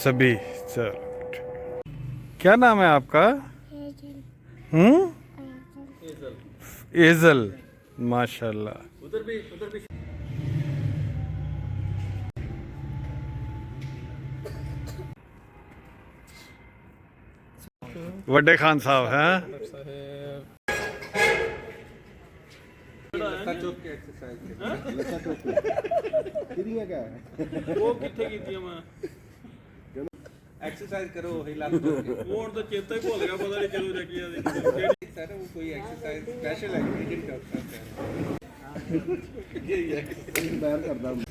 सभी। चलो, क्या नाम है आपका? एजल, माशाल्लाह। उधर भी वड्डे खान साहब हैं। एक्सरसाइज करो हिला ਹੁਣ ਤਾਂ ਚੇਤਾ ਹੀ ਭੁੱਲ ਗਿਆ ਪਤਾ ਨਹੀਂ ਕਿਦੋਂ ਜੱਗੀ ਆ ਦੀ ਸਰ ਉਹ ਕੋਈ ਐਕਸਰਸਾइज स्पेशल है इंडियन डॉक्टर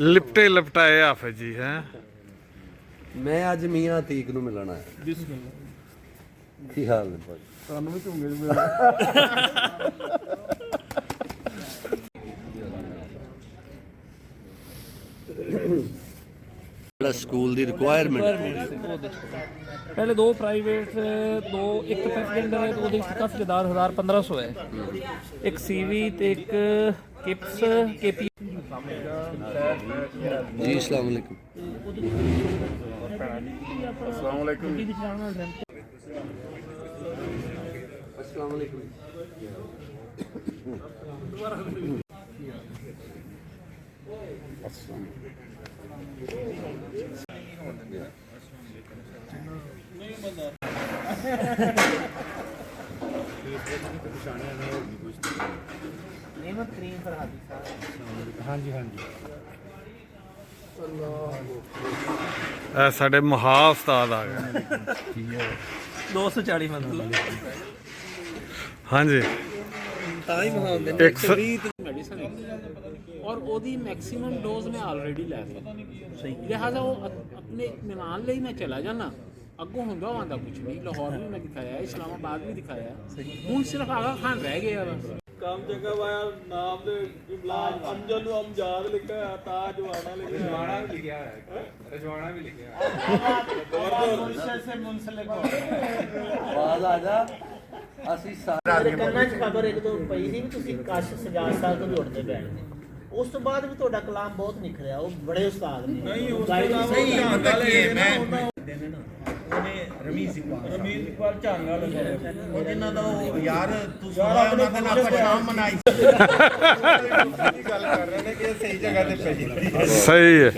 लिपटे लपटाए हाफिज जी हैं। मैं आज मियाँ अतीक ਨੂੰ ਮਿਲਣ ਆਇਆ। ਕੀ ਹਾਲ ਨੇ ਭਾਈ? ਤੁਹਾਨੂੰ ਵੀ ਝੁੰਗੇ ਚ ਜਿਹੜਾ ਸਕੂਲ ਦੀ ਰਿਕੁਆਇਰਮੈਂਟ पहले 2 प्राइवेट 2 एक प्रेसिडेंट है तो ਉਹਦੇ ਵਿੱਚ ਕਾਫੀ 1500 है। एक सीवी ਤੇ ਇੱਕ ਕਿਪਸ केपी ਜੀ। अस्सलाम वालेकुम। अस्सलाम वालेकुम। अस्सलाम वालेकुम। साढ़े महा उस्ताद आ गए। 240 मतलब हाँ जी, ਤਾਂ ਹੀ ਮਹਾਉਂਦੇ ਨੇ 120 ਮੈਡੀਸਨ ਔਰ ਉਹਦੀ ਮੈਕਸਿਮਮ ਡੋਜ਼ ਮੈਂ ਆਲਰੇਡੀ ਲੈ ਲਿਆ। ਸਹੀ ਲਿਹਾਜ਼ਾ ਉਹ ਆਪਣੇ ਇਤਮਾਨ ਲਈ ਮੈਂ ਚਲਾ ਜਾਣਾ। ਅੱਗੋਂ ਹੁੰਦਾ ਆਉਂਦਾ ਕੁਝ ਨਹੀਂ। ਲਾਹੌਰ ਵੀ ਮੈਂ ਦਿਖਾਇਆ, ਇਸਲਾਮਾਬਾਦ ਵੀ ਦਿਖਾਇਆ, ਹੁਣ ਸਿਰਫ ਆਗਾ ਖਾਨ ਰਹਿ ਗਿਆ ਬਸ। ਕੰਮ ਚੰਗਾ ਵਾਇਆ ਨਾਮ ਦੇ ਇਬਲਾਜ ਅੰਜਲ ਨੂੰ ਅਮਜਾਦ ਲਿਖਿਆ ਹੈ, ਤਾਜ ਵਾਣਾ ਲਿਖਿਆ ਹੈ, ਰਜਵਾਣਾ ਵੀ ਲਿਖਿਆ ਹੈ, ਰਜਵਾਣਾ ਵੀ ਲਿਖਿਆ ਹੈ। ਮੁਨਸ਼ਰ ਸੇ ਮੁਨਸਲਿਕ ਆਵਾਜ਼ ਆ ਜਾ। ਅਸੀਂ ਮੇਰੇ ਕੰਨਾਂ 'ਚ ਖਬਰ ਇੱਕ ਦੋ ਪਈ ਸੀ ਵੀ ਤੁਸੀਂ ਕਾਸ਼ ਸਜਾਦ ਸਾਹਿਬ ਤੋਂ ਜੁੜਦੇ ਬੈਠਦੇ। ਉਸ ਤੋਂ ਬਾਅਦ ਵੀ ਤੁਹਾਡਾ ਕਲਾਮ ਬਹੁਤ ਨਿਖਰਿਆ। ਉਹ ਬੜੇ ਉਸਤਾਦ ਨੇ। ਨਹੀਂ ਉਸ ਤੋਂ ਇਲਾਵਾ ਪਤਾ ਕੀ ਹੈ ਮੈਂ ਉਹਨੇ ਰਮੀਜ਼ ਇਕਬਾਲ ਝਾਂਗਾ ਲਗਾਇਆ ਉਹ ਜਿਨ੍ਹਾਂ ਦਾ ਉਹ ਯਾਰ ਤੂੰ ਸੁਣਾ ਉਹਨਾਂ ਦਾ ਆਪਾਂ ਸ਼ਾਮ ਮਨਾਈ ਗੱਲ ਕਰ ਰਹੇ ਨੇ ਕਿ ਸਹੀ ਜਗ੍ਹਾ ਤੇ ਪਈ। सही है।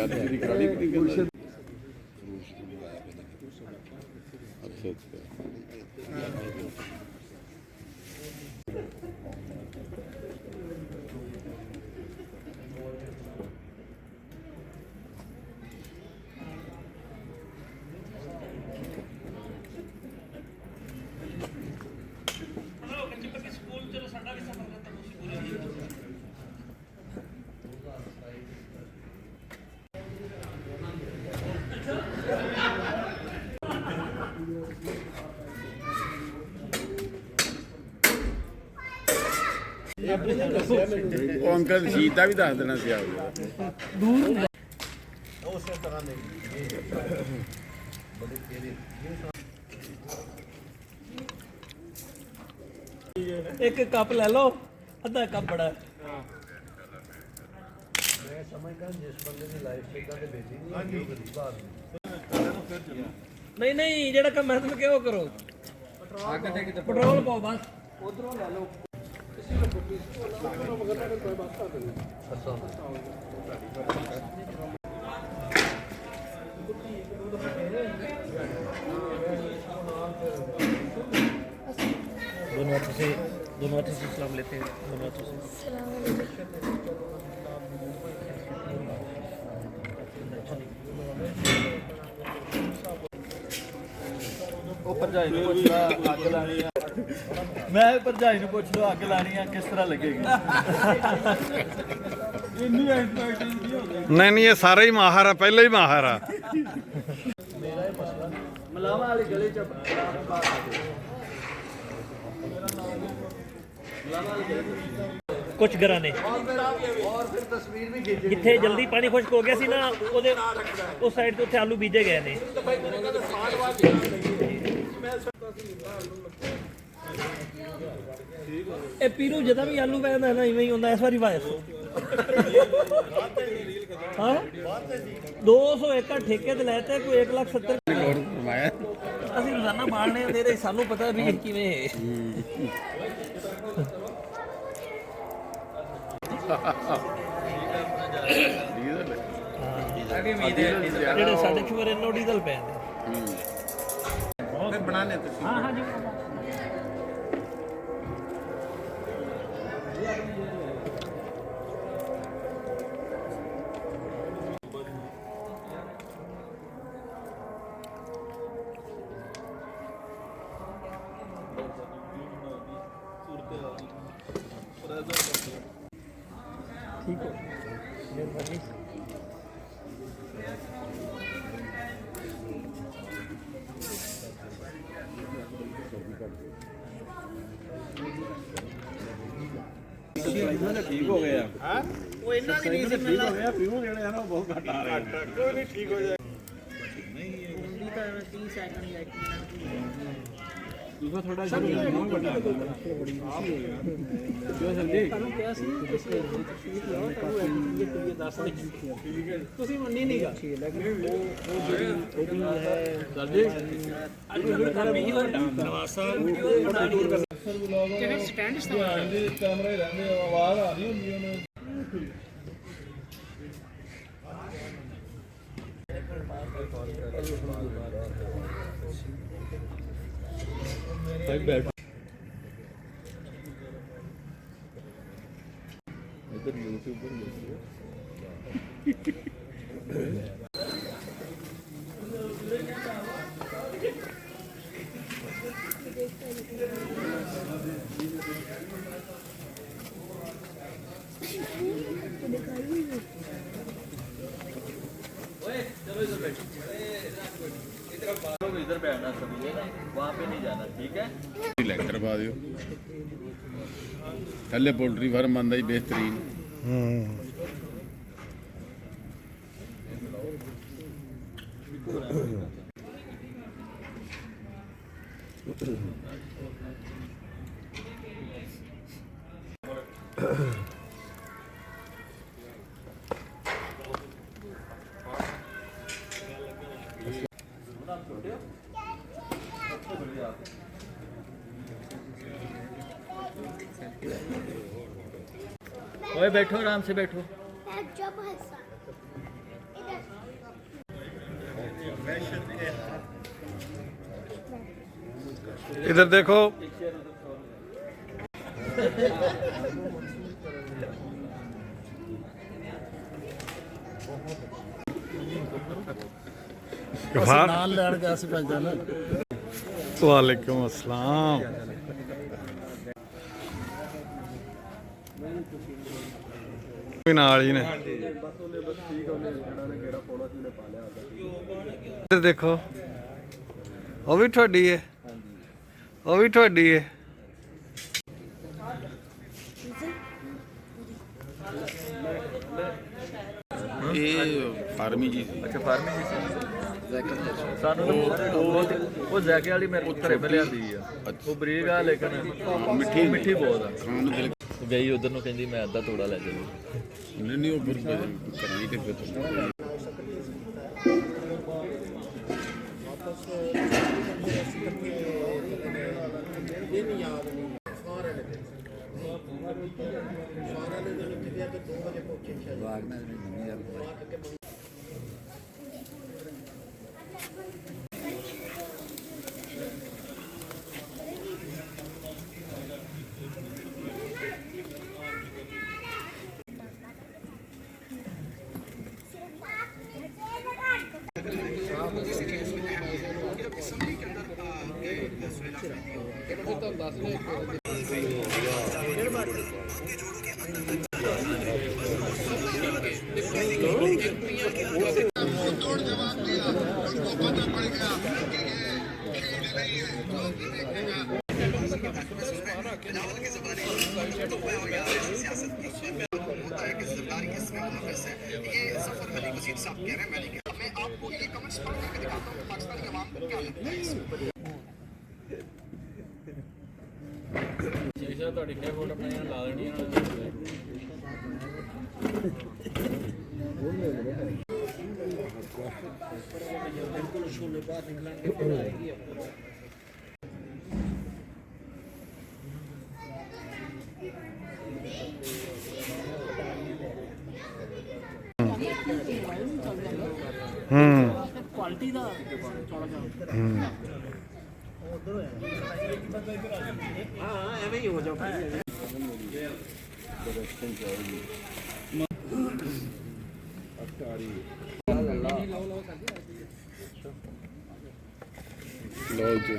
ਉਹ ਅੰਕਲ ਸ਼ੀਤ ਦਾ ਵੀ ਦੱਸ ਦੇਣਾ ਸੀ ਆਪ ਉਸੇ ਤਰ੍ਹਾਂ ਦੇ ਇੱਕ ਕੱਪ ਲੈ ਲਓ, ਅੱਧਾ ਕੱਪ ਬੜਾ। ਮੈਂ ਸਮਝਦਾ ਜਿਸ ਬੰਦੇ ਦੀ ਲਾਈਫ ਇਦਾਂ ਤੇ ਬੇਟੀ ਨਹੀਂ ਗਰੀਬ ਆਦਮੀ। ਨਹੀਂ ਨਹੀਂ, ਜਿਹੜਾ ਕੰਮ ਮੈਂ ਤੁਹਾਨੂੰ ਕਿਹਾ ਕਰੋ। ਪੈਟਰੋਲ ਪਾਓ ਬਸ। ਉਧਰੋਂ ਲੈ ਲਓ। दोनों हाथों से सलाम लेते हैं। दोनों हाथों से ਉਹ ਭਰਜਾਈ ਨੂੰ ਪੁੱਛ ਲਾ ਅੱਗ ਲਾਣੀ ਆ। ਮੈਂ ਭਰਜਾਈ ਨੂੰ ਪੁੱਛ ਲਓ ਅੱਗ ਲਾਣੀ ਆ ਕਿਸ ਤਰ੍ਹਾਂ ਲੱਗੇਗੀ। ਇੰਨੀ ਐਕਸਪੈਕਟੇਸ਼ਨ ਨਹੀਂ ਹੁੰਦੀ। नहीं नहीं, ये सारे ही माहर है, पहले ही माहर है। ਮਲਾਵਾ ਵਾਲੀ ਗਲੀ ਚ ਕੁਝ ਘਰਾਣੇ ਔਰ ਫਿਰ ਤਸਵੀਰ ਵੀ ਖਿੱਚ ਜਿੱਥੇ ਜਲਦੀ ਪਾਣੀ ਖੁਸ਼ਕ ਹੋ ਗਿਆ ਸੀ ਨਾ, ਉਹਦੇ ਉਸ ਸਾਈਡ ਤੇ ਉੱਥੇ ਆਲੂ ਬੀਜੇ ਗਏ ਨੇ। ਇਹ ਪੀਰੂ ਜਦਾਂ ਵੀ ਆਲੂ ਪੈਂਦਾ ਨਾ ਇਵੇਂ ਹੀ ਹੁੰਦਾ ਇਸ ਵਾਰੀ ਵਾਇਸ ਹਾਂ 200 ਏਕੜ ਠੇਕੇ ਤੇ ਲੈਤੇ ਕੋਈ 1,70,000 ਫਰਮਾਇਆ ਅਸੀਂ ਰੋਜ਼ਾਨਾ ਬਾਲਣੇ ਦੇ ਰਹੇ ਸਾਨੂੰ ਪਤਾ ਵੀ ਇਹ ਕਿਵੇਂ ਹੈ ਜਿਹੜੇ ਸਾਡੇ ਚੂਰੇ ਨੋ ਡੀਜ਼ਲ ਪੈਂਦੇ ਫਿਰ ਬਣਾਣੇ ਤੁਸੀਂ ਹਾਂ ਹਾਂ ਜੀ ठीक हो मेहरबानी ਠੀਕ ਹੋ ਗਿਆ ਹਾਂ वो इन्ना भी नहीं से मिलना ਹੋਇਆ ਪੀਓ ਜਿਹੜੇ ਆ ਨਾ ਉਹ ਬਹੁਤ ਘੱਟ ਆ ਰਹੇ ਕੋਈ ਨਹੀਂ ਠੀਕ ਹੋ ਜਾਏ हिंदी का 30 सेकंड या 1 मिनट ਦੂਸਰਾ ਥੋੜਾ ਜਿਹਾ ਬਹੁਤ ਵੱਡਾ ਜੋ ਸਮਝੇ ਤੁਹਾਨੂੰ ਕਿਹਾ ਸੀ ਤੁਸੀਂ ਤਸ਼ਵੀਰ ਲਾਓ ਤੁਹਾਨੂੰ ਇਹ ਦੱਸ ਨਹੀਂ ਠੀਕ ਹੈ ਤੁਸੀਂ ਮੰਨੀ ਨਹੀਂਗਾ ਲੇਕਿਨ ਉਹ ਜਿਹੜੀ ਹੈ ਦਰਜੇ ਨਵਾਸਾ ਵੀਡੀਓ ਬਣਾ ਲਈ ਕਿਹੜੇ ਸਟੈਂਡ ਇਸਤੇਮਾਲ ਦੇ ਕੈਮਰੇ ਰਹਿੰਦੇ ਆਵਾਜ਼ ਆ ਰਹੀ ਹੁੰਦੀ ਉਹਨੂੰ इधर यूट्यूब पर इधर बैठना सभी ना वहाँ पे नहीं जाना ठीक है ਲੈ ਕਰਵਾ ਦਿਓ ਥੱਲੇ ਪੋਲਟਰੀ ਫਾਰਮ ਆਂਦਾ ਹੀ ਬਿਹਤਰੀਨ ओए बैठो आराम से बैठो इधर देखो ਨਾਲ ਲੈਣ ਗਿਆ ਸੀ ਪੈਂਦਾ ਨਾ वालेकुम अस्सलाम ਕੋਈ ਨਾਲ ਹੀ ਨੇ ਇੱਧਰ ਦੇਖੋ ਉਹ ਵੀ ਤੁਹਾਡੀ ਹੈ ਉਹ ਵੀ ਤੁਹਾਡੀ ਹੈ ਇਹ ਫਾਰਮੀ ਜੀ अच्छा फार्मी जी ਸਾਨੂੰ ਉਹ ਜ਼ੈਕੇ ਵਾਲੀ ਮੇਰੇ ਘਰੇ ਮਿਲਿਆ ਦੀ ਆ ਉਹ ਬਰੀਕ ਆ ਲੇਕਿਨ ਮਿੱਠੀ ਬਹੁਤ ਆ ਖਾਣ ਨੂੰ ਦਿਲ ਗਈ ਉਧਰ ਨੂੰ ਕਹਿੰਦੀ ਮੈਂ ਅੱਧਾ ਤੋੜਾ ਲੈ ਜਾਵਾਂ ਨਹੀਂ ਉਹ ਫਿਰ ਕਰਾਂਗੇ ਤੇ ਫਿਰ ਕੁਆਲਿਟੀ ਦਾ ਥੋੜਾ ਜਿਹਾ ਹਾਂ ਐਵੇਂ ਹੀ ਹੋ ਜਾਊਗਾ ਲਓ ਜੀ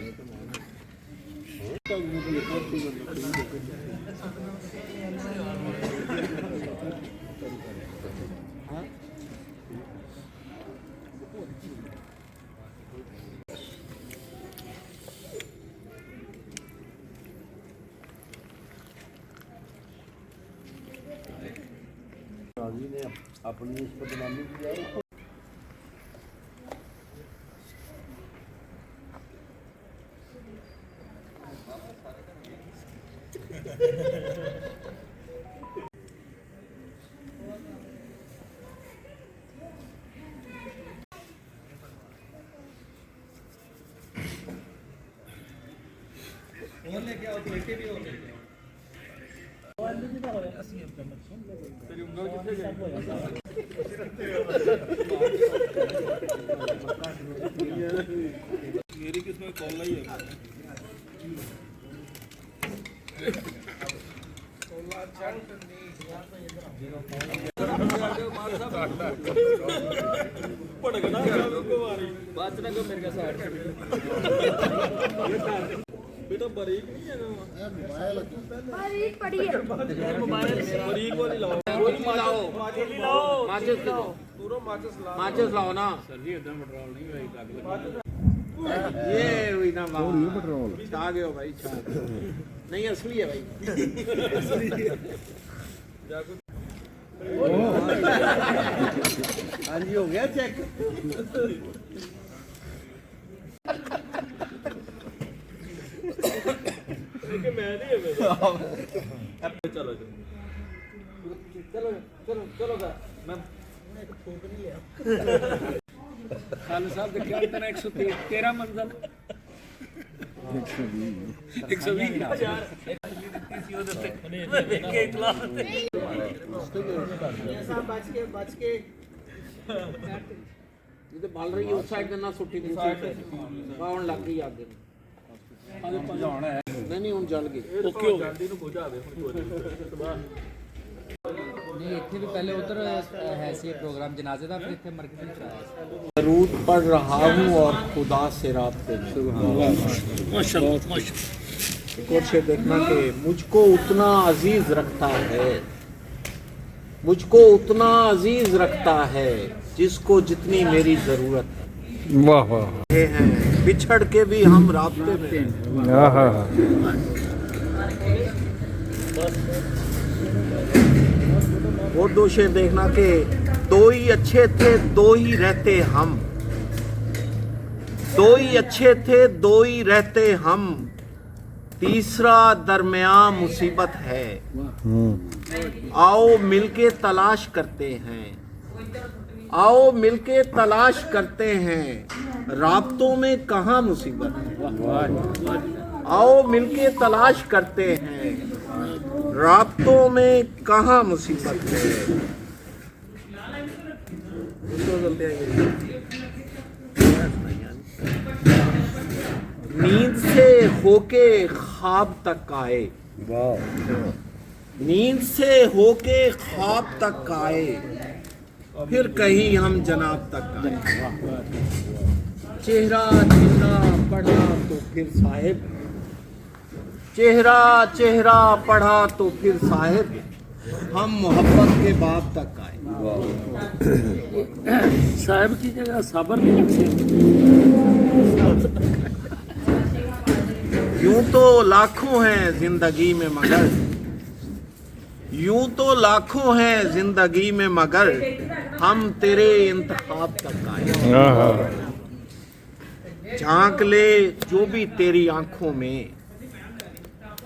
राजी ने अपनी इस बदनामी किया है। मेरी किस्मत कॉल ही है पड़कना बात ना को मेरे का साइड बेटा बारीक नहीं है ना बारीक पड़ी है बारीक वाली लाओ माचिस लाओ पूरा माचिस लाओ ना सर जी इधर पेट्रोल नहीं भाई ये हुई ना पेट्रोल छा गए हो भाई छा नहीं असली है भाई हाँ जी हो गया चेक। मैं नहीं है चलो चलो चलो चलो मैं खान साहब ਦੇ ਖਿਆਲ ਤੇਰਾ 113 ਮੰਜ਼ਲ 120 बच के ये तो बल रही है उस साइड करना सुट्टी दी साइड आउण लग गई आगे नहीं नहीं हुन जल गई ओके हो गया ਨੂੰ ਬੁਝਾ ਦੇ नहीं इतने भी पहले उधर है सी प्रोग्राम जनाजे का फिर इतने मार्केटिंग कराया दरूद पढ़ रहा हूँ और खुदा से राब्ते से देखना कि मुझको उतना अजीज रखता है मुझको उतना अजीज रखता है जिसको जितनी मेरी जरूरत है वाह वाह हैं बिछड़ के भी हम राब्ते में हैं आहा और दो शेर देखना कि दो ही अच्छे थे दो ही रहते हम दो ही अच्छे थे दो ही रहते हम तीसरा दरमियान मुसीबत है आओ मिलके तलाश करते हैं आओ मिलके तलाश करते हैं राब्तों में कहाँ मुसीबत है आओ मिलके तलाश करते हैं राब्तों में कहाँ मुसीबत है नींद से होके ख्वाब तक आए नींद से होके ख्वाब तक आए फिर कहीं हम जनाब तक आए चेहरा चेहरा पढ़ा तो फिर साहिब चेहरा चेहरा पढ़ा तो फिर साहिब हम मोहब्बत के बाब तक आए साहब की जगह सबर यूं तो लाखों हैं जिंदगी में मगर यूं तो लाखों हैं जिंदगी में मगर हम तेरे इंतखाब तक आए आहा झांक ले जो भी तेरी आंखों में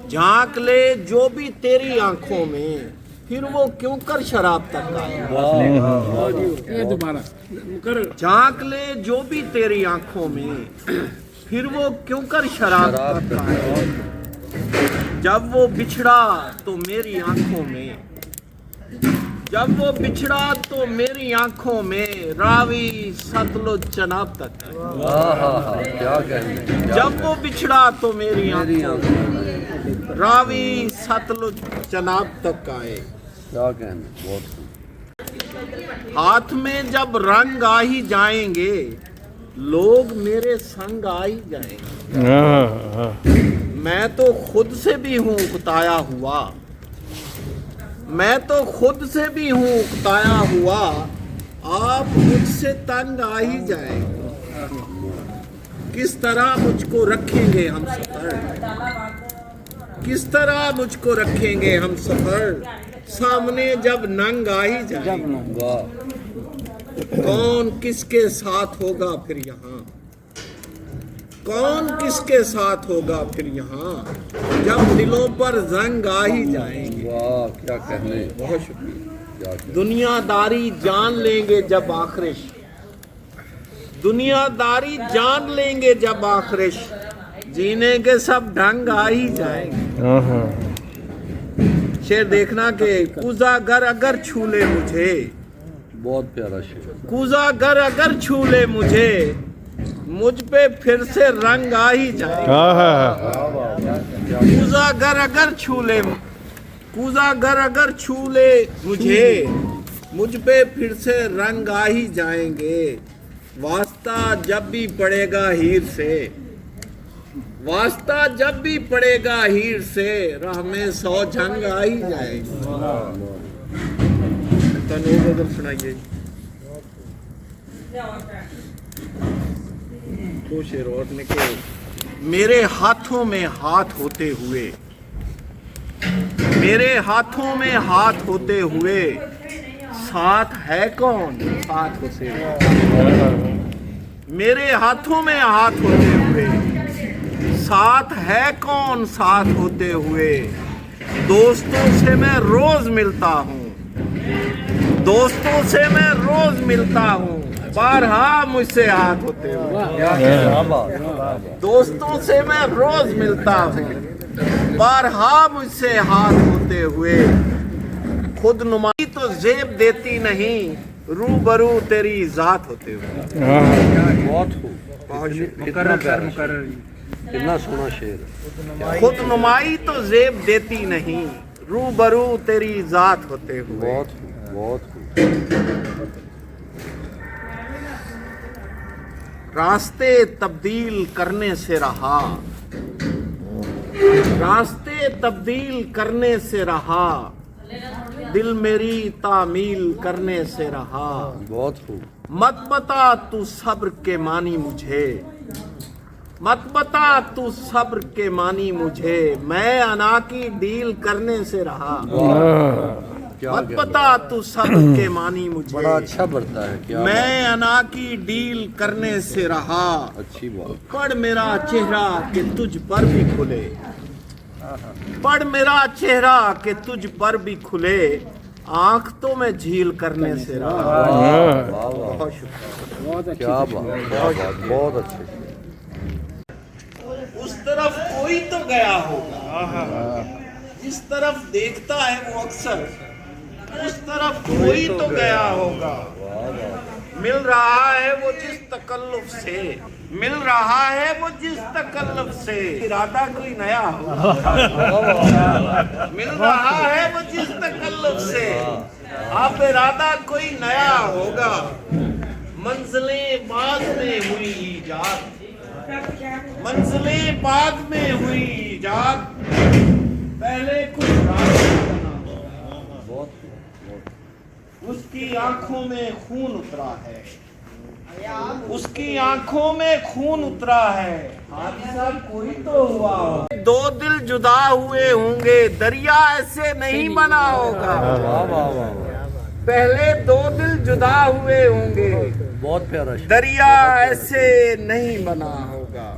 झांक ले जो भी तेरी आंखों में, फिर वो क्यों कर शराब तक आए। ये दोबारा कर। झांक ले जो भी तेरी आंखों में, फिर वो क्यों कर शराब तक आए। जब वो बिछड़ा तो मेरी आंखों में, जब वो बिछड़ा तो मेरी आंखों में, रावी सतलुज चनाब तक आए। क्या कहने। जब वो बिछड़ा तो मेरी आंखों में, रावी सतलुज चनाब तक आए। क्या कहने। बहुत हाथ में जब रंग आ ही जाएंगे, लोग मेरे संग आ ही जाएंगे। मैं तो खुद से भी हूँ उकताया हुआ, मैं तो खुद से भी हूँ उकताया हुआ, आप मुझसे तंग आ ही जाएंगे। किस तरह मुझको रखेंगे हम सफर, किस तरह मुझको रखेंगे हम सफर, सामने जब नंग आ ही जाएंगे। कौन किसके साथ होगा फिर यहाँ, कौन किसके साथ होगा फिर यहाँ, जब दिलों पर जंग आ ही जाएंगे। वाह क्या कहने। बहुत शुक्रिया। क्या कहने। दुनियादारी जान लेंगे जब आखिरिश, दुनियादारी जान लेंगे जब आखिरिश, जीने के सब ढंग आ ही जाएंगे। शेर देखना कि कूजा गर अगर छू ले मुझे, बहुत प्यारा शेर। कूजा गर अगर छू ले मुझे, मुझ पे फिर से रंग आ ही जाएगा। कूजा गर अगर छू ले, कूजा गर अगर छू ले मुझे, मुझ पे फिर से रंग आ ही जाएंगे। वास्ता जब भी पड़ेगा हीर से, वास्ता जब भी पड़ेगा हीर से, राह में 100 झंग आ ही जाएंगे। तनों सुनाइए। तो शेर और निके। मेरे हाथों में हाथ होते हुए, मेरे हाथों में हाथ होते हुए, साथ है कौन साथ होते हुए। मेरे हाथों में हाथ होते हुए, साथ है कौन साथ होते हुए। दोस्तों से मैं रोज मिलता हूँ, दोस्तों से मैं रोज मिलता हूँ, बारहा मुझसे हाथ होते हुए। दोस्तों से मैं रोज मिलता हूँ, बारहा मुझसे हाथ होते हुए। खुद नुमाई तो जेब देती नहीं, रूबरू तेरी जात होते हुए। कितना सोना शेर। खुद नुमाई तो जेब देती नहीं, रूबरू तेरी जात होते हुए। बहुत बहुत रास्ते तब्दील करने से रहा, रास्ते तब्दील करने से रहा, दिल मेरी तामील करने से रहा। बहुत खूब। मत बता तू सब्र के मानी मुझे, मत बता तू सब्र के मानी मुझे, मैं अना की डील करने से रहा। मत बता तू सब्र के मानी मुझे, बड़ा अच्छा बढ़ता है। क्या मैं अना की डील करने से रहा। अच्छी बात। पढ़ मेरा चेहरा कि तुझ पर भी खुले, पढ़ मेरा चेहरा कि तुझ पर भी खुले, आंख तो मैं झील करने से रहा। बहुत शुक्रिया। क्या बात। बहुत अच्छे। उस तरफ कोई तो गया होगा, जिस तरफ देखता है वो अक्सर, उस तरफ कोई तो गया होगा। मिल रहा है वो जिस तकल्लुफ से, मिल रहा है वो जिस तकल्लुफ से, इरादा कोई नया होगा। मिल रहा है वो जिस तकल्लुफ से, आप इरादा कोई नया होगा। मंजिलें बाद में हुई इजाद, मंजिलें बाद में हुई इजाद, पहले कुछ उसकी आंखों में खून उतरा है, उसकी आंखों में खून उतरा है। हादसा कोई तो हुआ हो। दो दिल जुदा हुए होंगे, दरिया ऐसे नहीं बना होगा। पहले दो दिल जुदा हुए होंगे, बहुत प्यारा। दरिया ऐसे नहीं बना होगा।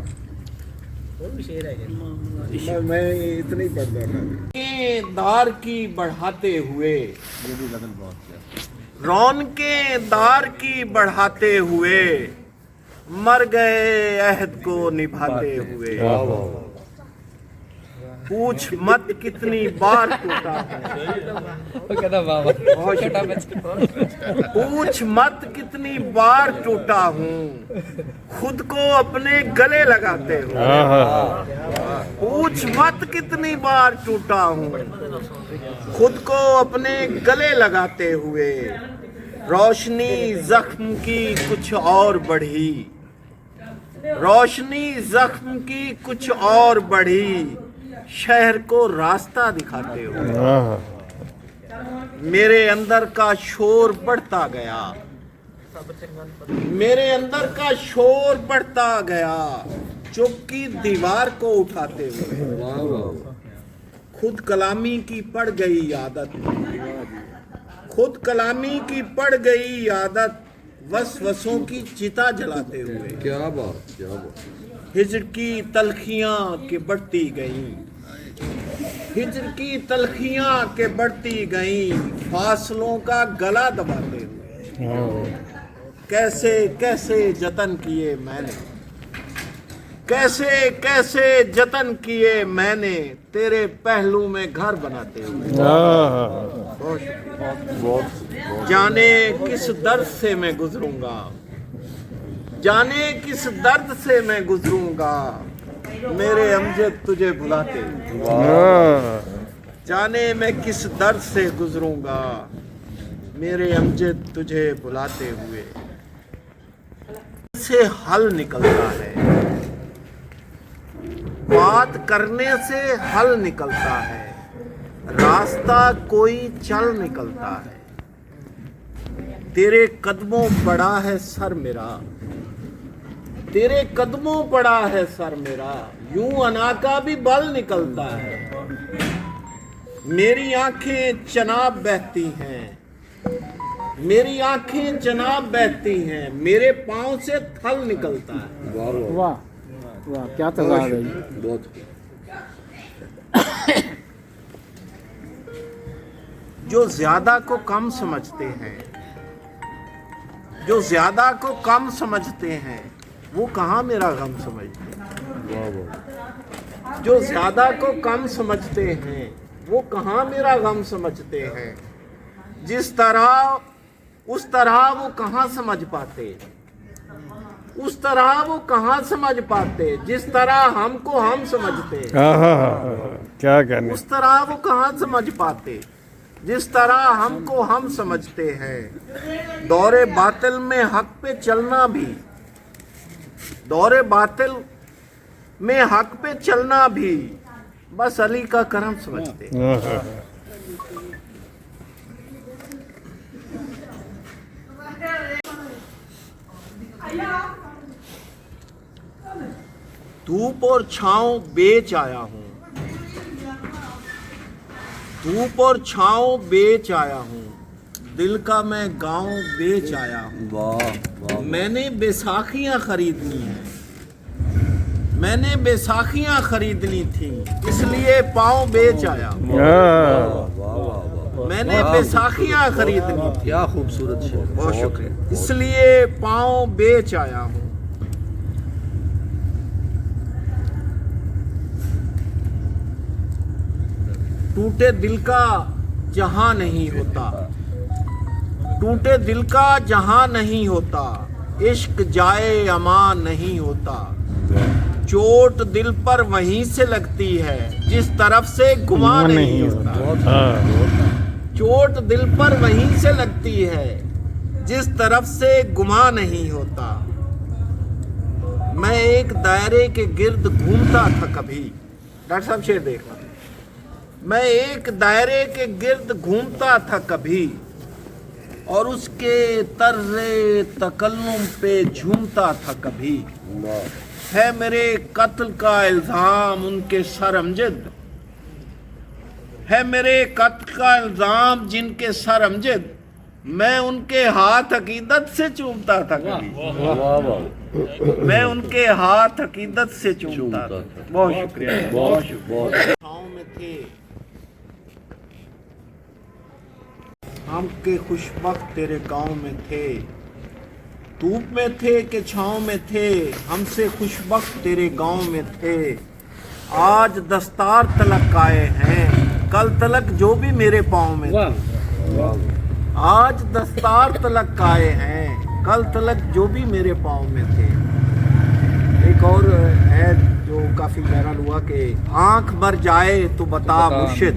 میں اتنا ہی پڑھتا تھا. دار کی بڑھاتے ہوئے رونقیں دار کی بڑھاتے ہوئے مر گئے عہد کو نبھاتے ہوئے. پوچھ مت کتنی بار ٹوٹا پوچھ مت کتنی بار ٹوٹا ہوں خود کو اپنے گلے لگاتے ہوئے. پوچھ مت کتنی بار ٹوٹا ہوں خود کو اپنے گلے لگاتے ہوئے. روشنی زخم کی کچھ اور بڑھی روشنی زخم کی کچھ اور بڑھی شہر کو راستہ دکھاتے ہوئے. میرے اندر کا شور بڑھتا گیا میرے اندر کا شور بڑھتا گیا چپ کی دیوار کو اٹھاتے ہوئے. خود کلامی کی پڑ گئی عادت خود کلامی کی پڑ گئی عادت وسوسوں کی چتا جلاتے ہوئے. کیا بات کیا بات. ہجر کی تلخیاں کہ بڑھتی گئیں ہجر کی تلخیاں کہ بڑھتی گئیں فاصلوں کا گلا دباتے ہوئے. کیسے کیسے جتن کیے میں نے کیسے کیسے جتن کیے میں نے تیرے پہلو میں گھر بناتے ہوئے. جانے کس درد سے میں گزروں گا جانے کس درد سے میں گزروں گا میرے امجد تجھے بلاتے ہوئے. جانے میں کس درد سے گزروں گا میرے امجد تجھے بلاتے ہوئے. سے حل نکلتا ہے بات کرنے سے حل نکلتا ہے راستہ کوئی چل نکلتا ہے. تیرے قدموں پڑا ہے سر میرا تیرے قدموں پڑا ہے سر میرا یوں انا کا بھی بل نکلتا ہے. میری آنکھیں چناب بہتی ہیں میری آنکھیں جناب بہتی ہیں میرے پاؤں سے تھل نکلتا ہے. واہ واہ کیا تضاد ہے. بہت جو زیادہ کو کم سمجھتے ہیں جو زیادہ کو کم سمجھتے ہیں وہ کہاں میرا غم سمجھتے ہیں. جو زیادہ کو کم سمجھتے ہیں وہ کہاں میرا غم سمجھتے ہیں. جس طرح اس طرح وہ کہاں سمجھ پاتے اس طرح وہ کہاں سمجھ پاتے جس طرح ہم کو ہم سمجھتے کیا کہنے اس طرح وہ کہاں سمجھ پاتے جس طرح ہم کو ہم سمجھتے ہیں. دور باطل میں حق پہ چلنا بھی دور باطل میں حق پہ چلنا بھی بس علی کا کرم سمجھتے. دھوپ اور چھاؤں بیچ آیا ہوں دھوپ اور چھاؤں بیچ آیا ہوں دل کا میں گاؤں بیچ آیا ہوں. میں نے بیساکھیاں خریدنی ہیں میں نے بیساکھیاں خریدنی تھیں اس لیے پاؤں بیچ آیا ہوں. میں نے بیساکھیاں خریدنی تھی. کیا خوبصورت شعر. بہت شکریہ. اس لیے پاؤں بیچ آیا ہوں. ٹوٹے دل کا جہاں نہیں ہوتا ٹوٹے دل کا جہاں نہیں ہوتا عشق جائے امان نہیں ہوتا. چوٹ دل پر وہیں سے لگتی ہے جس طرف سے گمان نہیں ہوتا. چوٹ دل پر وہیں سے لگتی ہے جس طرف سے گمان نہیں ہوتا. میں ایک دائرے کے گرد گھومتا تھا کبھی. ڈاکٹر صاحب شعر دیکھنا. میں ایک دائرے کے گرد گھومتا تھا کبھی اور اس کے طرز تکلم پہ جھومتا تھا کبھی. ہے میرے قتل کا الزام ان کے سر امجد ہے میرے قتل کا الزام جن کے سر امجد मैं उनके हाथ अकीदत से चूमता था कभी, वाह वाह, मैं उनके हाथ अकीदत से चूमता था। बहुत शुक्रिया। बहुत बहुत छाँव में थे हम के खुशबख्त तेरे गांव में थे, धूप में थे कि छाँव में थे, हमसे खुशबख्त तेरे गांव में थे। आज दस्तार तलक आए हैं, कल तलक जो भी मेरे पाँव में थे। आज दस्तार तलक आए हैं, कल तलक जो भी मेरे पाँव में थे। एक और है जो काफी वायरल हुआ कि आंख मर जाए तो बता मुर्शिद,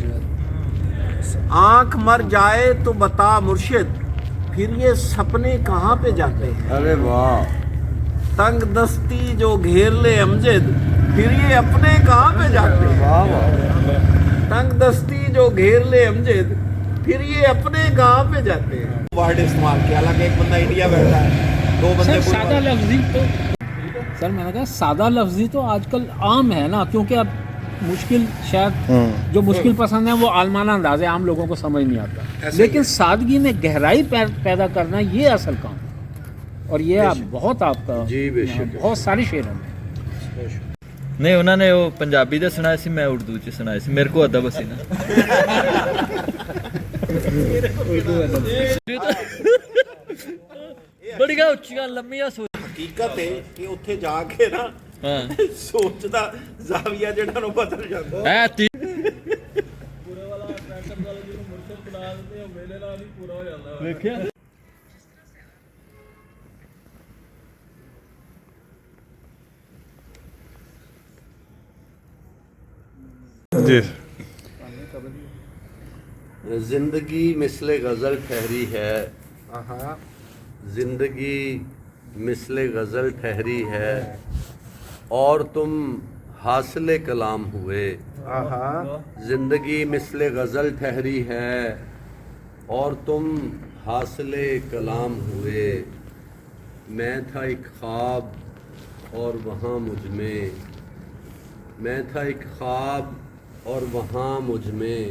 आंख मर जाए तो बता मुर्शिद, फिर ये सपने कहाँ पे जाते हैं। अरे वाह, तंग दस्ती जो घेर ले अमजद, फिर ये अपने कहाँ पे जाते हैं। वाह वाह, तंग दस्ती जो घेर ले अमजद, फिर ये अपने कहाँ पे जाते हैं। वर्ड इस्तेमाल किया, हालांकि एक बंदा इंडिया बैठा है, दो बंदे सर सादा लफ्जी तो सर मैंने कहा सादा लफ्जी तो आजकल आम है ना, क्योंकि अब मुश्किल शायद जो मुश्किल पसंद है वो आलमाना अंदाज है, आम लोगों को समझ नहीं आता, लेकिन सादगी में गहराई पैदा करना ये असल काम है। और ये आप बहुत आपका जी बेशक, बहुत सारी शेरों में ਨਹੀਂ ਉਹਨਾਂ ਨੇ ਉਹ ਪੰਜਾਬੀ ਦੇ ਸੁਣਾਇਆ ਸੀ, ਮੈਂ ਉਰਦੂ ਚ ਸੁਣਾਇਆ ਸੀ, ਮੇਰੇ ਕੋ ਅਦਬ ਸੀ ਨਾ। ਬੜੀਆਂ ਉੱਚੀਆਂ ਲੰਮੀਆਂ ਸੋਚ। ਹਕੀਕਤ ਹੈ ਕਿ ਉੱਥੇ ਜਾ ਕੇ ਨਾ ਹਾਂ ਸੋਚ ਦਾ ਜ਼ਾਵੀਆ ਜਿਹੜਾ ਨੂੰ ਬਦਲ ਜਾਂਦਾ। ਐ ਤੀ ਪੂਰੇ ਵਾਲਾ ਟਰੈਕਟਰ ਵਾਲਾ ਜਿਹਨੂੰ ਮੁਰਸ਼ਦ ਬਣਾ ਦਿੰਦੇ ਆ, ਮੇਲੇ ਨਾਲ ਹੀ ਪੂਰਾ ਹੋ ਜਾਂਦਾ। ਵੇਖਿਆ जी। जिंदगी मिसले गज़ल ठहरी है, जिंदगी मिसले गज़ल ठहरी है, और तुम हासिले कलाम हुए। जिंदगी मिसले गज़ल ठहरी है, और तुम हासिले कलाम हुए। मैं था एक ख्वाब और वहाँ मुझ में, मैं था एक ख्वाब और वहाँ मुझ में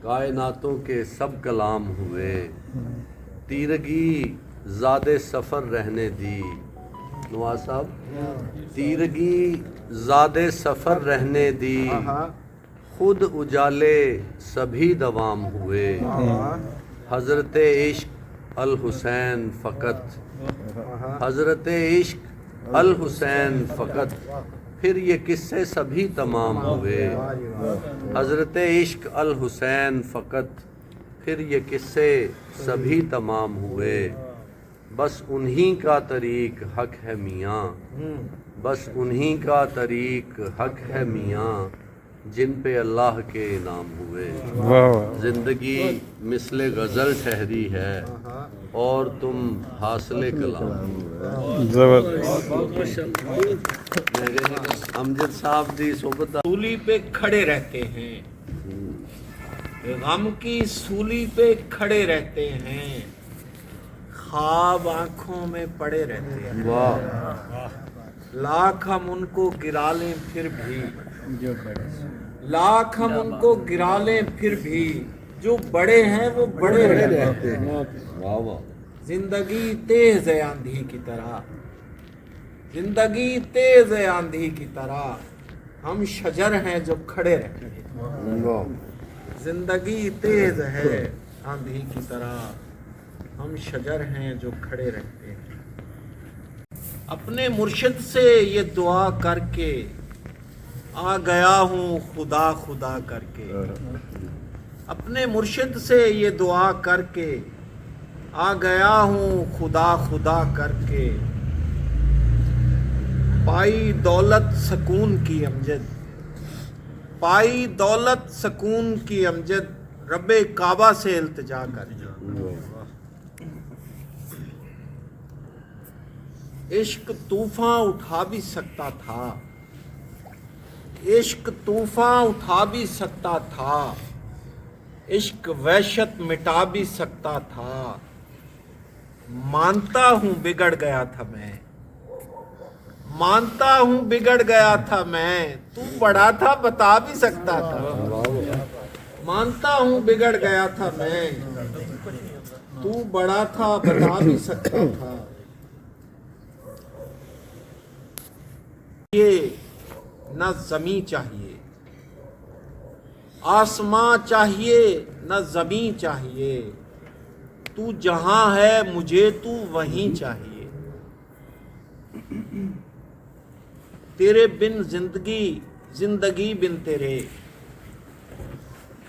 कायनातों के सब कलाम हुए। तीरगी ज़ादे सफ़र रहने दी, नवाज साहब, तीरगी ज़ादे सफ़र रहने दी, खुद उजाले सभी दवाम हुए। हज़रत इश्क अल हुसैन फ़कत, हज़रत इश्क अल हुसैन फ़कत, फिर ये किस्से सभी तमाम हुए। हज़रत इश्क अल हुसैन फ़कत, फिर ये किस्से सभी तमाम हुए। बस उन्हीं का तरीक़ हक है मियाँ, बस उन्हीं का तरीक़ हक है मियाँ, जिन पे अल्लाह के इनाम हुए। ज़िंदगी मिसले गज़ल ठहरी है, और तुम हासिले कलाम। अमजद साहब दी सोबत सूली पे खड़े रहते हैं, गम की सूली पे खड़े रहते हैं, ख्वाब आंखों में पड़े रहते हैं। वाह, लाख हम उनको गिरा लें फिर भी, लाख हम उनको गिरा लें फिर भी, जो बड़े हैं वो बड़े रहते हैं। वाह वाह, जिंदगी तेज है आंधी की तरह, जिंदगी तेज है आंधी की तरह, हम शजर हैं जो खड़े रहते हैं। वाह, जिंदगी तेज है आंधी की तरह, हम शजर हैं जो खड़े रहते हैं। अपने मुर्शिद से ये दुआ करके आ गया हूँ खुदा खुदा करके, अपने मुर्शिद से ये दुआ करके आ गया हूँ खुदा खुदा करके। पाई दौलत सकून की अमजद, पाई दौलत सकून की अमजद, रब्बे काबा से इल्तिजा कर। इश्क तूफान उठा भी सकता था, इश्क तूफान उठा भी सकता था, इश्क वहशत मिटा भी सकता था। मानता हूँ बिगड़ गया था मैं, मानता हूँ बिगड़ गया था मैं, तू बड़ा था बता भी सकता था। मानता हूँ बिगड़ गया था मैं, तू बड़ा था बता भी सकता था, ये न जमी चाहिए, आसमां चाहिए न जमी चाहिए, तू जहां है मुझे तू वहीं चाहिए। तेरे बिन जिंदगी, जिंदगी बिन तेरे,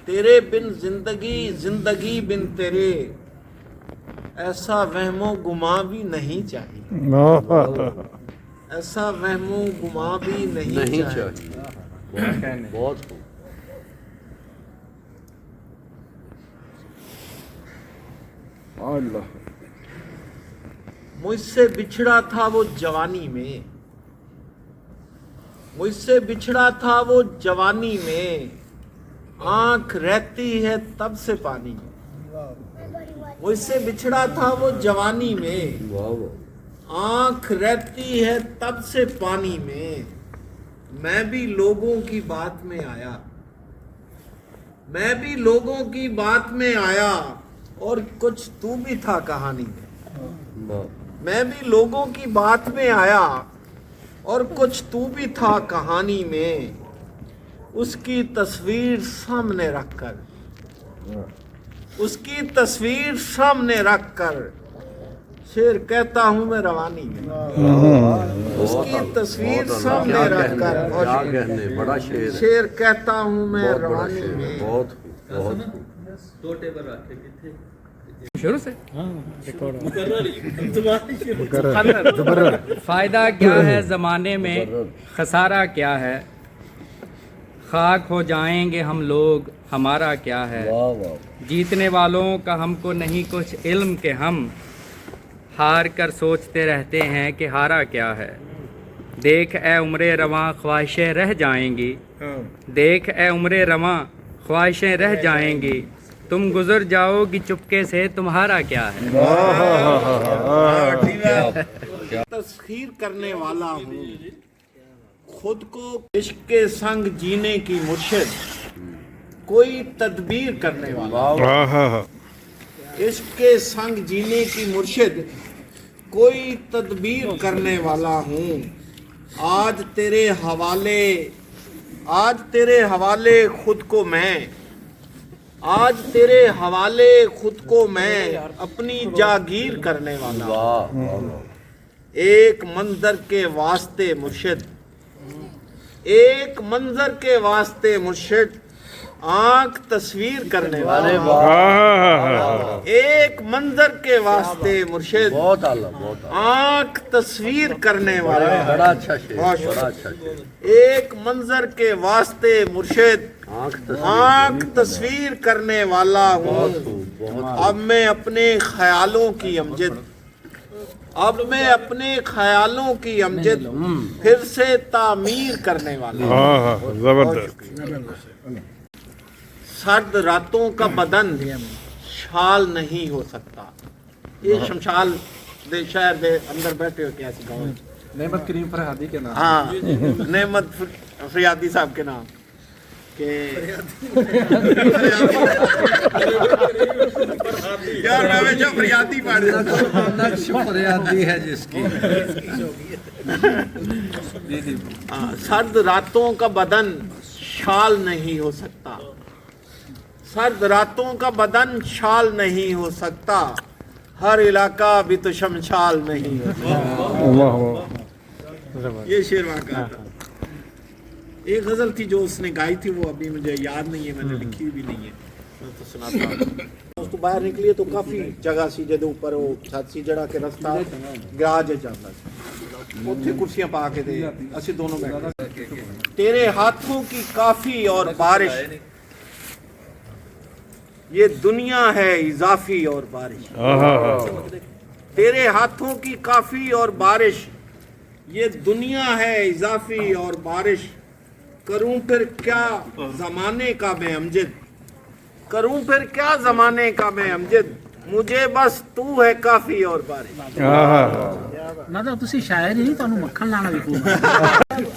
तेरे बिन जिंदगी, जिंदगी बिन तेरे, ऐसा वहमो गुमा भी नहीं चाहिए, ऐसा वहमो गुमा भी नहीं चाहिए। बहुत मुझसे बिछड़ा था वो जवानी में, मुझसे बिछड़ा था वो जवानी में, आंख रहती है तब से पानी में। मुझसे बिछड़ा था वो जवानी में, आंख रहती है तब से पानी में। मैं भी लोगों की बात में आया, मैं भी लोगों की बात में आया, और कुछ तू भी था कहानी में। मैं भी लोगों की बात में आया, और कुछ तू भी था कहानी में। उसकी तस्वीर सामने रखकर, उसकी तस्वीर सामने रखकर, शेर कहता हूं मैं रवानी में। उसकी तस्वीर सामने रखकर, क्या कहने, बड़ा शेर है। शेर कहता हूं मैं बहुत बड़ा रवानी शेर है, में। बहुत बहुत शुरू से फायदा क्या है ज़माने में, खसारा क्या है, खाक हो जाएंगे हम लोग, हमारा क्या है। जीतने वालों का हमको नहीं कुछ इल्म के हम हार कर सोचते रहते हैं कि हारा क्या है। देख ए उम्रे रवां ख्वाहिशें रह जाएंगी, देख ए उम्रे रवां ख्वाहिशें रह जाएंगी, तुम गुजर जाओगी चुपके से, तुम्हारा क्या है। तस्खीर करने वाला हूँ खुद को, इश्क के संग जीने की मुर्शिद कोई तदबीर करने वाला, इश्क के संग जीने की मुर्शिद कोई तदबीर करने वाला हूँ। आज तेरे हवाले, आज तेरे हवाले खुद को मैं, आज तेरे हवाले खुद को मैं अपनी जागीर करने वाला। एक मंजर के वास्ते मुर्शिद, एक मंजर के वास्ते मुर्शिद आंख तस्वीर करने वाला। एक मंजर के वास्ते मुर्शिद बहुत आला, बहुत आंख तस्वीर करने वाला। बड़ा अच्छा शेर, बड़ा अच्छा शेर। एक मंजर के वास्ते मुर्शिद आंख तस्वीर करने वाला हूँ। अब मैं अपने ख्यालों की अमजद, अब मैं अपने ख्यालों की अमजद फिर से तामीर करने वाला। जबरदस्त। सर्द रातों का बदन शाल नहीं हो सकता। ये शमशाल दे शहर दे अंदर बैठे हो क्या गाँव, नेमत करीम फरहादी के नाम। हाँ, नेमत फरियादी साहब के नाम के यार मैं हमेशा फरियादी पढ़ नक्श फरियादी है जिसकी। हाँ, सर्द रातों का बदन शाल नहीं हो सकता, सर्द रातों का बदन शाल नहीं हो सकता, हर इलाका भी तो शमशाल नहीं हो सकता। ये शेर वहाँ का था। एक गजल थी जो उसने गाई थी, वो अभी मुझे याद नहीं है, मैंने लिखी भी नहीं है, मैं तो सुनाता। तो बाहर निकलिए तो काफी जगह सी जदे ऊपर वो छत सी जड़ा के रास्ता गराज जाता सी, उत्थे कुर्सियां पा के दे असि दोनों बैठे। तेरे हाथों की काफी और बारिश, ये दुनिया है इजाफी और बारिश। तेरे हाथों की काफी और बारिश, ये दुनिया है इजाफी और बारिश। करूं फिर क्या जमाने का मैं अमजद, करूं फिर क्या जमाने का मैं अमजद, मुझे बस तू है काफी और बारिश। ਨਾ ਤੁਸੀਂ ਸ਼ਾਇਰ ਹੀ ਤੁਹਾਨੂੰ ਮੱਖਣ ਲਾਣਾ ਵੀ ਪਊਗਾ।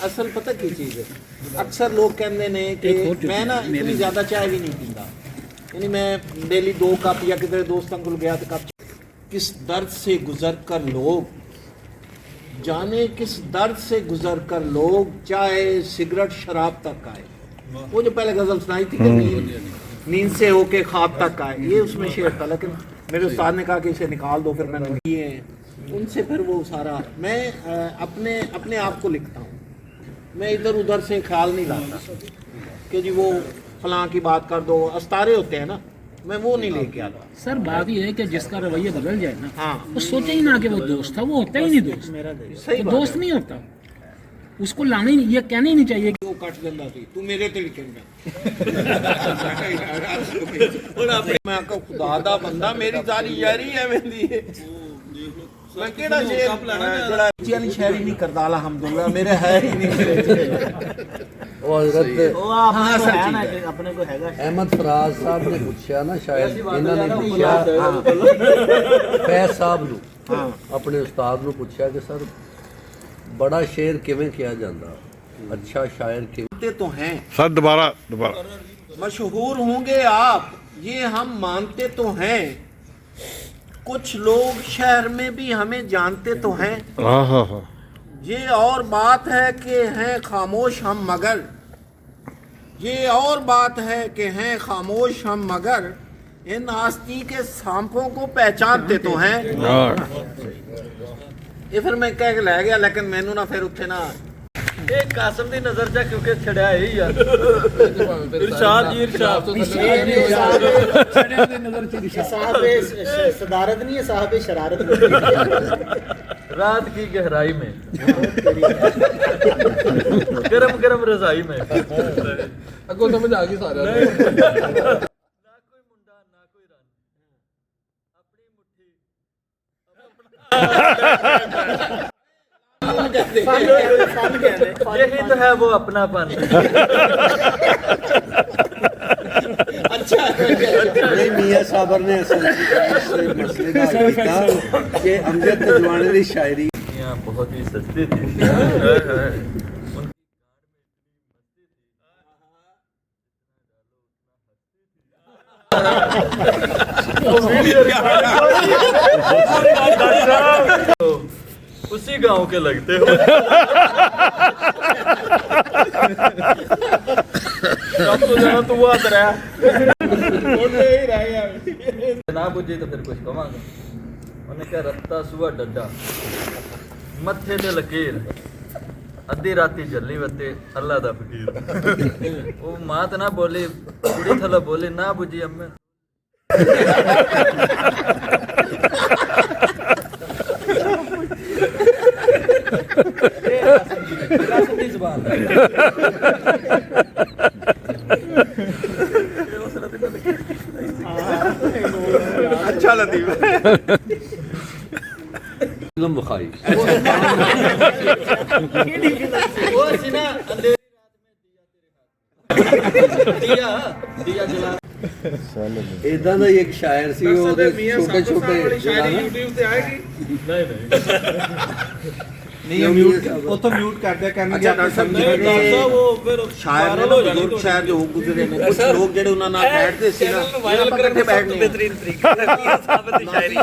असल पता की चीज है, अक्सर लोग कहते ने कि मैं ना इतनी ज्यादा चाय भी नहीं पीता, यानी मैं डेली 2 कप या किधर दोस्तों को गया तो कप किस दर्द से गुजर कर लोग, जाने किस दर्द से गुजर कर लोग, चाय सिगरेट शराब तक आए। वो जो पहले गजल सुनाई थी कि नींद से होके ख्वाब तक आए, ये उसमें शेर था, लेकिन मेरे उस्ताद ने कहा कि इसे निकाल दो, फिर मैंने किए उनसे। फिर वो सारा मैं अपने आप को लिखता हूँ, मैं इधर उधर से ख्याल नहीं लाता कि जी वो फलां की बात कर दो, अस्तारे होते हैं ना, मैं वो नहीं लेके आता। सर बात ये है कि जिसका रवैया बदल जाए ना, हाँ, वो सोचे ही ना कि वो दोस्त था, वो होता ही नहीं दोस्त, सही वो बात दोस्त नहीं होता, उसको लाना ही नहीं, ये कहना ही नहीं चाहिए कि वो कट देंदा सी, तू मेरे ते लिखेंगा। मैं को खुदा दा बंदा, मेरी सारी यारी एवें दी है। मैं केड़ा शेर जड़ा ची वाली शायरी नहीं करदा, अल्हम्दुलिल्लाह मेरे है ही नहीं। ਉਹ ਹਜ਼ਰਤ हाँ सर जी, अपने को हैगा। ਅਹਿਮਦ ਫਰਾਜ਼ ਸਾਹਿਬ ਨੇ ਪੁੱਛਿਆ ਨਾ, ਸ਼ਾਇਦ ਇਹਨਾਂ ਨੇ ਪੁੱਛਿਆ ਫੈਜ਼ ਸਾਹਿਬ ਨੂੰ, ਆਪਣੇ ਉਸਤਾਦ ਨੂੰ ਪੁੱਛਿਆ ਕਿ ਸਰ ਬੜਾ ਸ਼ੇਰ ਕਿਵੇਂ ਕਿਹਾ ਜਾਂਦਾ, ਅੱਛਾ ਸ਼ਾਇਰ ਕਿਵੇਂ। तो हैं ਸਰ ਦੁਬਾਰਾ मशहूर होंगे आप, ये हम मानते तो हैं, कुछ लोग शहर में भी हमें जानते तो हैं। ਹਾਂ ਹਾਂ ਹਾਂ ये और बात है कि हैं खामोश हम मगर, ये और बात है कि हैं खामोश हम मगर, इन आस्ती के सांपों को पहचानते तो हैं। ये फिर मैं कह के लै गया, लेकिन मैनू ना फिर उत्थे ना एक कासम दी नजर जा क्योंकि छड़या है ही यार। इरशाद जी इरशाद साहब सदारत नहीं है, साहब शरारत। रात की गहराई में गरम गरम रजाई में ਅੱਗੋਂ ਸਮਝ ਆ ਗਈ ਸਾਰਿਆਂ ਨੂੰ। यही तो है वो अपनापन। ਨਹੀਂ ਮੀਆਂ ਸਾਬਰ ਨੇ ਅਸਲ ਇਸ ਮਸਲੇ ਦਾ ਹੱਲ ਕੀਤਾ ਕਿ ਅਮਜਦ ਤਜਵਾਨੇ ਦੀ ਸ਼ਾਇਰੀ बहुत ही सस्ती थी। उसी गांव के लगते हो। अब तो जाना तू आ रहा ना बुझी तो फिर कुछ कमांगा। उन्हें क्या रत्ता सुआ डड्डा मत्थे ते लकीर अद्धी राती जल्ली वते अल्लाह दा फकीर। वो मात ना बोली कुड़ी थला बोली ना बुझी अम्मे। अच्छा लतीफ फिल्म बखाई वो सी ना अंधेरी रात में दिया दिया जला। ਇਦਾਂ ਦਾ ਹੀ ਇੱਕ ਸ਼ਾਇਰ ਸੀ, ਉਹਦੇ ਛੋਟੇ ਛੋਟੇ YouTube ਤੇ ਆਏਗੀ। ਨਹੀਂ नहीं म्यूट उतो म्यूट कर दिया कहने अच्छा डॉक्टर साहब वो फिर शायर ने बुजुर्ग शायर जो गुजरे ने कुछ लोग जेडे उन्हां नाल बैठदे सी ना वायरल करके बैठने बेहतरीन तरीका है साबित शायरी।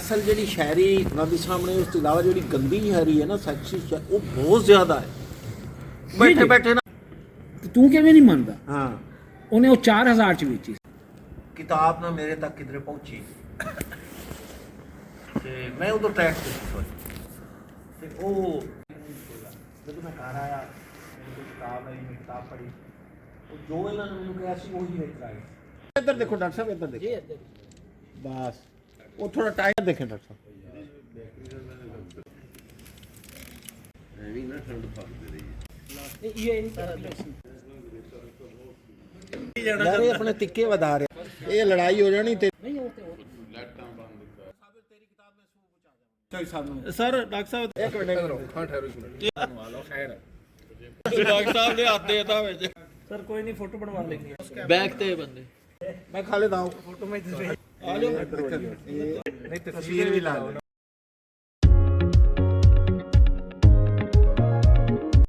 असल जेडी शायरी नबी सामने उस तो इलावा जेडी गंदी शायरी है ना सेक्सी वो बहुत ज्यादा है। बैठे बैठे ना तू किवें नहीं मानदा। हां ਉਹਨੇ ਉਹ 4000 ਚ ਵੇਚੀ किताब ना मेरे तक किधरे पहुंची ते मैं उधर ट्रैक पे थी ते ओ जब मैं घर आया मेरे को किताब आई मैं किताब पढ़ी वो जो इन्होंने मैंने कहा सी वही है ट्राई। इधर देखो डॉक्टर साहब इधर देखो बस वो थोड़ा टाइम देखें डॉक्टर साहब ਐਵੇਂ ਨਾ ਠੰਡ ਫਸਦੀ ਰਹੀ। यार ये अपने तिक्के बता रहे ये लड़ाई हो जानी ते नहीं होते सर डॉक्टर साहब एक मिनट ਹਾਂ ਠਹਿਰੋ ਇੱਕ ਮਿੰਟ। ਵਾਲੋ ਖੈਰ डॉक्टर साहब ने हाथ देता विच। ਸਰ ਕੋਈ ਨਹੀਂ ਫੋਟੋ ਬਣਵਾ ਲੈਂਗੇ बैक ते बंदे मैं खा लेता हूँ फोटो में आ जाओ नहीं तस्वीर भी ला लो।